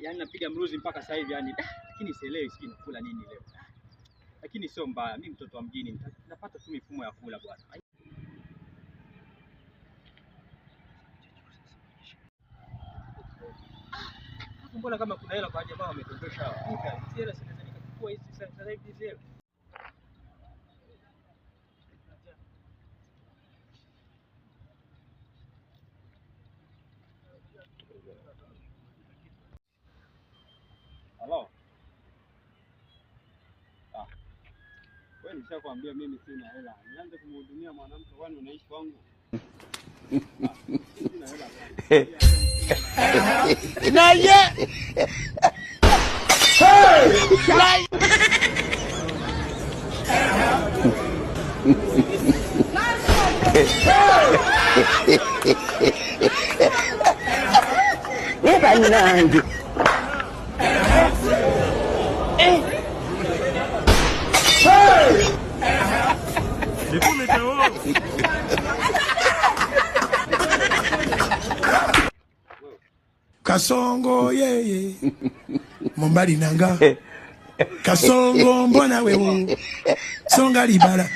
yani napiga mruzi mpaka sasa hivi yani, lakini sielewi siki nakula nini leo. Lakini sio mbaya, mimi mtoto wa mjini napata tu mifumo ya kula bwana. Mbona kama kuna hela kwa jamaa wametondosha huko. Hela sasa nikachukua hizi sasa hivi hizi hela. Halo. Wewe nishakwambia mimi sina hela. Nianze kumhudumia mwanamke kwani unaishi kwangu? Sina hela. Na ye. Wewe nani? Kasongo yeye Mombali nanga Kasongo mbona wewe songa libala